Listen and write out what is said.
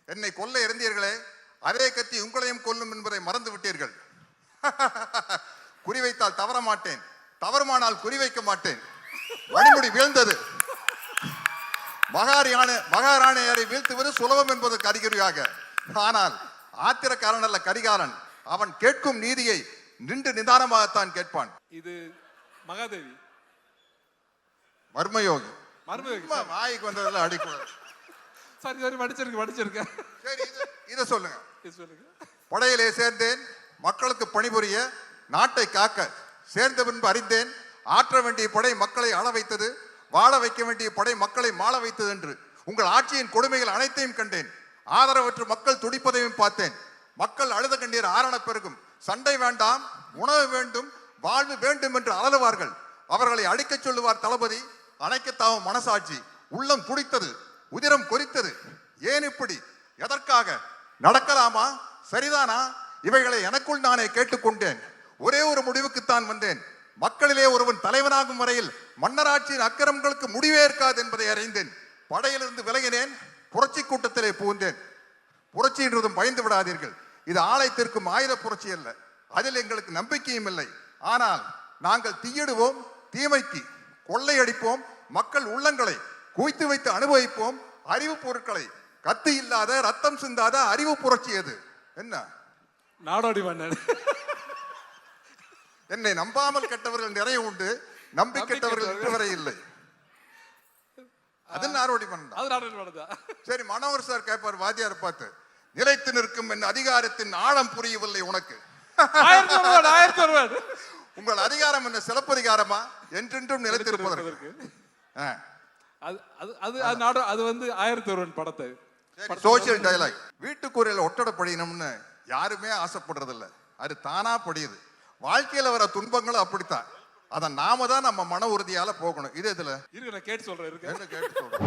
என்னை கொல்ல இருந்தீர்களே, அதே கத்தி உங்களையும் கொல்லும் என்பதை மறந்து விட்டீர்கள். குறிவைத்தால் தவற மாட்டேன், தவறுமானால் குறிவைக்க மாட்டேன். மணிமுடி வீழ்ந்தது. மகாராணியரை வீழ்த்துவது சுலபம் என்பதற்கு அறிகுறியாக. ஆனால் ஆத்திரக்காரன் அல்ல கரிகாலன். அவன் கேட்கும் நீதியை நின்று நிதானமாகத்தான் கேட்பான். இது மகாதேவி மர்மயோகி. வாய்க்கு வந்ததெல்லாம் அடிக்கூடாது. சரி சரி, படிச்சிருக்கேன். சரி, இதை சொல்லுங்க. படையிலே சேர்ந்தேன், மக்களுக்கு பணிபுரிய, நாட்டை காக்க. சேர்ந்த பின்பு அறிந்தேன், ஆற்ற வேண்டிய படை மக்களை ஆள வைத்தது, வாழ வைக்க வேண்டிய படை மக்களை மாள வைத்தது என்று. உங்கள் ஆட்சியின் கொடுமைகள் அனைத்தையும் கண்டேன். ஆதரவற்று மக்கள் துடிப்பதையும் பார்த்தேன். மக்கள் அழுத கண்ணீர் ஆரண பெருகும். சண்டை வேண்டாம், உணவு வேண்டும், வாழ்வு வேண்டும் என்று அலறுவார்கள். அவர்களை அடிக்கச் சொல்லுவார் தளபதி. அணைக்கத்தாவும் மனசாட்சி. உள்ளம் துடித்தது, உதிரம் கொதித்தது. ஏன் இப்படி? எதற்காக? நடக்கலாமா? சரிதானா? இவைகளை எனக்குள் நானே கேட்டுக்கொண்டேன். ஒரே ஒரு முடிவுக்குத்தான் வந்தேன். மக்களிலே ஒருவன் தலைவனாகும் வரையில் மன்னராட்சியின் அக்கிரமங்களுக்கு முடிவே இருக்காது என்பதை அறிந்தேன். படையிலிருந்து விலகினேன், புரட்சி கூட்டத்திலே புகுந்தேன். புரட்சி என்றதும் பயந்து விடாதீர்கள். இது ஆலயத்திற்கும் ஆயுத புரட்சி அல்ல. அதில் எங்களுக்கு நம்பிக்கையும் இல்லை. ஆனால் நாங்கள் தீயிடுவோம், தீமைக்கு கொள்ளையடிப்போம், மக்கள் உள்ளங்களை குவித்து வைத்து அனுபவிப்போம். அறிவு பொருட்களை கத்தி இல்லாத ரத்தம் சிந்தாத அறிவு புரட்சி அது. என்ன நாடோடி மன்னன். என்னை நம்பாமல் கெட்டவர்கள் நிறைய உண்டு, நம்பி கெட்டவர்கள் இதுவரை இல்லை. அது நாடோடி மன்னன். சரி, மனோகர் சார் கேட்பார் வாத்தியார் பார்த்து, நிலைத்து நிற்கும் என் அதிகாரத்தின் ஆழம் புரியவில்லை உனக்கு. உங்கள் அதிகாரம் என்ன சிலப்பதிகாரமா? என்றென்றும் நிலைத்திருப்பதற்கு. அது வந்து 1001 படத்தை சோசியல் டயலாக். வீட்டுக்குறையில ஒட்டடை படிக்கணும்னு யாருமே ஆசைப்படுறதில்ல. அது தானா படியுது. வாழ்க்கையில வர துன்பங்களும் அப்படித்தான். அதை நாம தான் நம்ம மன உறுதியால போகணும். இது இதுல இருக்கு. நான் கேட்டு சொல்றேன். கேட்டு சொல்றேன்.